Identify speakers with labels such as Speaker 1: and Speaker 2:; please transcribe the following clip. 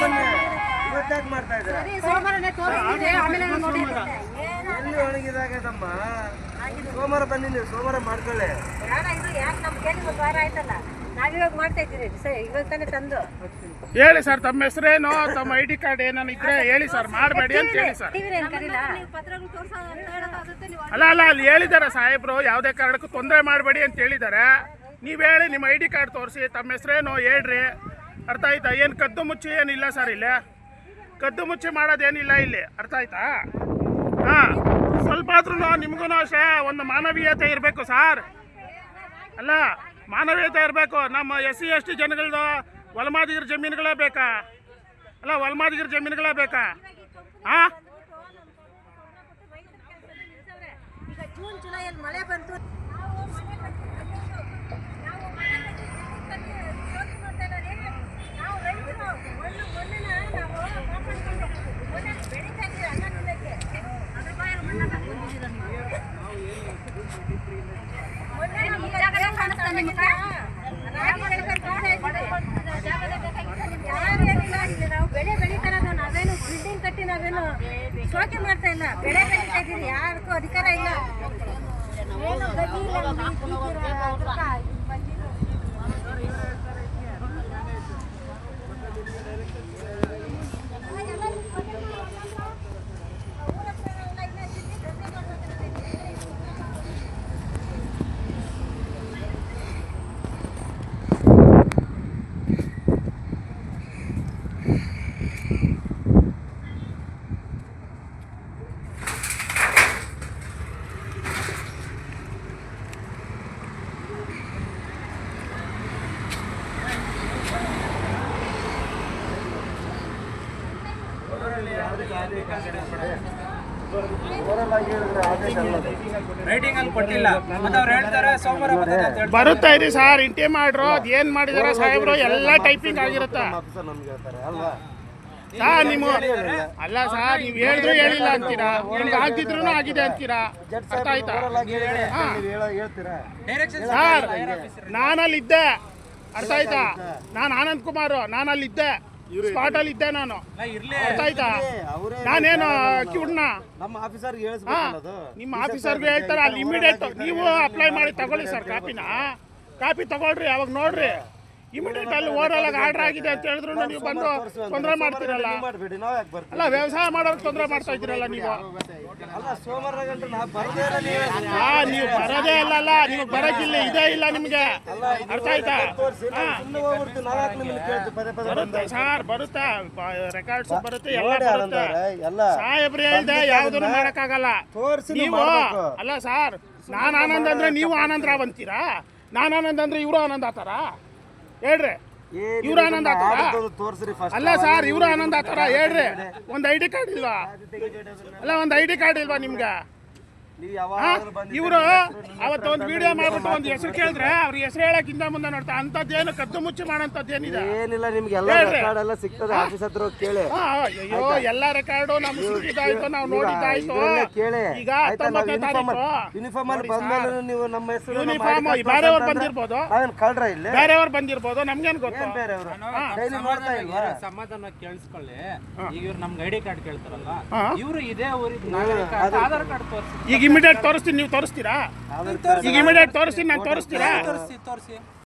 Speaker 1: ಬನ್ನಿ. ಇವತ್ತಾಗ ಮಾಡ್ತಾ ಇದ್ದಾರೆ ಎಲ್ಲಿ ಒಣಗಿದಾಗದಮ್ಮ. ಸೋಮವಾರ ಬನ್ನಿ, ನೀವು ಸೋಮವಾರ ಮಾಡ್ಕೊಳ್ಳಿ.
Speaker 2: ಹೇಳಿ ಸರ್, ತಮ್ಮ ಹೆಸರೇನು, ತಮ್ಮ ಐ ಡಿ ಕಾರ್ಡ್ ಏನಾನ ಇದ್ರೆ ಹೇಳಿ ಸರ್, ಮಾಡಬೇಡಿ ಅಂತ ಹೇಳಿ ಸರ್. ಅಲ್ಲ ಅಲ್ಲಿ ಹೇಳಿದಾರೆ ಸಾಹೇಬ್ರು, ಯಾವುದೇ ಕಾರಣಕ್ಕೂ ತೊಂದರೆ ಮಾಡಬೇಡಿ ಅಂತ ಹೇಳಿದ್ದಾರೆ. ನೀವು ಹೇಳಿ, ನಿಮ್ಮ ಐ ಡಿ ಕಾರ್ಡ್ ತೋರಿಸಿ, ತಮ್ಮ ಹೆಸರೇನು ಹೇಳ್ರಿ. ಅರ್ಥ ಆಯ್ತಾ? ಏನು ಕದ್ದು ಮುಚ್ಚಿ ಏನಿಲ್ಲ ಸರ್, ಇಲ್ಲಿ ಕದ್ದು ಮುಚ್ಚಿ ಮಾಡೋದೇನಿಲ್ಲ ಇಲ್ಲಿ. ಅರ್ಥ ಆಯ್ತಾ? ಹಾಂ, ಸ್ವಲ್ಪ ಆದ್ರೂ ನಿಮಗೂ ಅಷ್ಟೇ ಒಂದು ಮಾನವೀಯತೆ ಇರಬೇಕು ಸರ್. ಅಲ್ಲ, ಮಾನವೀಯತೆ ಇರಬೇಕು. ನಮ್ಮ SC ST ಜನಗಳದ್ದು ಹೊಲಮಾದಿಗರ ಜಮೀನುಗಳೇ ಬೇಕಾ? ಅಲ್ಲ, ಹೊಲಮಾದಿಗರ ಜಮೀನುಗಳೇ ಬೇಕಾ? ಹಾಂ,
Speaker 3: ಜೂನ್ ಜುಲೈಯಲ್ಲಿ ಮಳೆ ಬಂತು. ನಾವು ಬೆಳೆ ಬೆಳೀತಾರದು, ನಾವೇನು ಬಿಲ್ಡಿಂಗ್ ಕಟ್ಟಿ ನಾವೇನು ಶೋಕಿ ಮಾಡ್ತಾ ಇಲ್ಲ. ಬೆಳೆ ಬೆಳೀತಾ ಇದ್ದೀವಿ, ಯಾರಿಗೂ ಅಧಿಕಾರ ಇಲ್ಲ. ಏನು ಗತಿ ಇಲ್ಲ.
Speaker 2: ಬರುತ್ತಾ ಇದೆ ಸರ್, ಇಂಟಿ ಮಾಡ್ರು. ಅದೇನ್ ಮಾಡಿದಾರ ಸಾಹೇಬ್ರು, ಎಲ್ಲ ಟೈಪಿಂಗ್ ಆಗಿರುತ್ತೆ ಸರ್. ನೀವು ಅಲ್ಲ ಸರ್, ನೀವು ಹೇಳಿದ್ರು ಹೇಳಿಲ್ಲ ಅಂತೀರಾ, ನಿಮ್ಗೆ ಆಗ್ತಿದ್ರು ಆಗಿದೆ ಅಂತೀರಾ. ಅರ್ಥ ಆಯ್ತಾ ಸರ್? ನಾನಲ್ಲಿದ್ದೆ, ಅರ್ಥ ಆಯ್ತಾ? ನಾನು ಆನಂದ್ ಕುಮಾರ್, ನಾನಲ್ಲಿದ್ದೆ, ಸ್ಪಾಟ್ ಅಲ್ಲಿ ಇದ್ದೆ ನಾನು. ಅರ್ಥ ಆಯ್ತಾ? ನಾನೇನು ಕಿವುಡ್ನ?
Speaker 1: ನಮ್ಮ ಆಫೀಸರ್ಗೆ
Speaker 2: ನಿಮ್ಮ ಆಫೀಸರ್ಗೆ ಹೇಳ್ತಾರೆ, ಅಲ್ಲಿ ಇಮಿಡಿಯೇಟ್ ನೀವು ಅಪ್ಲೈ ಮಾಡಿ ತಗೊಳ್ಳಿ ಸರ್. ಕಾಪಿ ತಗೊಳ್ರಿ, ಅವಾಗ ನೋಡ್ರಿ. ಇಮಿಡಿಯೇಟ್ ಅಲ್ಲಿ ಓವರಾಲ್ ಆರ್ಡರ್ ಆಗಿದೆ ಅಂತ ಹೇಳಿದ್ರು ನೀವು ಬಂದು ತೊಂದರೆ ಮಾಡ್ತೀರಲ್ಲ. ಅಲ್ಲ, ವ್ಯವಸಾಯ ಮಾಡೋರು ತೊಂದರೆ ಮಾಡ್ತಾ ಇದ್ದೀರಲ್ಲ ನೀವು. ನೀವು ಬರೋದೇ ಅಲ್ಲ, ನೀವು ಬರೋಕ್ಕಿಲ್ಲ, ಇದೇ ಇಲ್ಲ ನಿಮ್ಗೆ. ಅರ್ಥ ಆಯ್ತಾ? ಬರುತ್ತೆ ಸರ್, ಬರುತ್ತೆ, ರೆಕಾರ್ಡ್ಸ್ ಬರುತ್ತೆ, ಎಲ್ಲ ಬರುತ್ತೆ. ಸಾಹೇಬ್ರು ಹೇಳಿದೆ, ಯಾವುದನ್ನು ಮಾಡೋಕ್ಕಾಗಲ್ಲ ನೀವು. ಅಲ್ಲ ಸರ್, ನಾನು ಆನಂದ್ ಅಂದ್ರೆ ನೀವು ಆನಂದ್ ರಾವ್ ಅಂತೀರಾ, ನಾನು ಆನಂದ್ ಅಂದ್ರೆ ಇವರು ಆನಂದ್ ಆತಾರ? ಹೇಳ್ರಿ, ಇವ್ರು ಆನಂದ್ ಆತಾರ? ಅಲ್ಲ ಸರ್, ಇವ್ರು ಆನಂದ್ ಆತಾರ? ಹೇಳ್ರಿ, ಒಂದು ಐ ಡಿ ಕಾರ್ಡ್ ಇಲ್ವಾ? ಅಲ್ಲ, ಒಂದು ಐ ಡಿ ಕಾರ್ಡ್ ಇಲ್ವಾ ನಿಮ್ಗೆ? ಇವರು ಅವತ್ತು ಒಂದು ವಿಡಿಯೋ ಮಾಡ್ಬಿಟ್ಟು ಒಂದು ಹೆಸರು ಕೇಳಿದ್ರೆ ಅವ್ರ ಹೆಸರು ಹೇಳಕ್ಕಿಂತ ಮುಂದೆ ನೋಡ್ತಾ ಅಂತದ್ದೇನು ಕದ್ದು ಮುಚ್ಚಿ ಮಾಡೋಂಥದ್ದು ಏನಿದೆ?
Speaker 1: ಏನಿಲ್ಲ, ನಿಮ್ಗೆ ಎಲ್ಲ ರೆಕಾರ್ಡ್ ಎಲ್ಲ ಸಿಗ್ತದೆ. ಆಫೀಸ್ ಹತ್ರ ಕೇಳಿ.
Speaker 2: ಅಯ್ಯೋ, ಎಲ್ಲ ರೆಕಾರ್ಡು ನಮ್ಗೆ ಸಿಕ್ಕಿದಾಯ್ತು, ನಾವು ನೋಡಿದ್ದಾಯ್ತು. ಈಗ 19ನೇ ತಾರೀಕು
Speaker 1: ಯೂನಿಫಾರ್ಮ್ ಅಲ್ಲಿ ಬಂದ್ಮೇಲೆ ನೀವು ನಮ್ಮ ಹೆಸರು
Speaker 2: ಯೂನಿಫಾರ್ಮ್ ಬೇರೆಯವ್ರು ಬಂದಿರ್ಬೋದು,
Speaker 1: ಕಳ್ರ ಇಲ್ಲಿ
Speaker 2: ಬೇರೆಯವ್ರು ಬಂದಿರ್ಬೋದು, ನಮ್ಗೇನು ಗೊತ್ತು?
Speaker 4: ಸಮಾಧಾನ ಕೇಳಿಸ್ಕೊಳ್ಳಿ. ಈಗ ಇವ್ರು ನಮ್ಗೆ ಐಡಿ ಕಾರ್ಡ್ ಕೇಳ್ತಾರಲ್ಲ, ಇವರು ಇದೇ ಊರಿಗೆ ಆಧಾರ್ ಕಾರ್ಡ್ ತೋರಿಸಿ.
Speaker 2: ಈಗ ಇಮಿಡಿಯೇಟ್ ತೋರಿಸ್ತೀನಿ, ನೀವು ತೋರಿಸ್ತೀರಾ? ಈಗ ಇಮಿಡಿಯೇಟ್ ತೋರಿಸ್ತೀನಿ, ನಾನು ತೋರಿಸ್ತೀರಾ?
Speaker 4: ತೋರಿಸಿ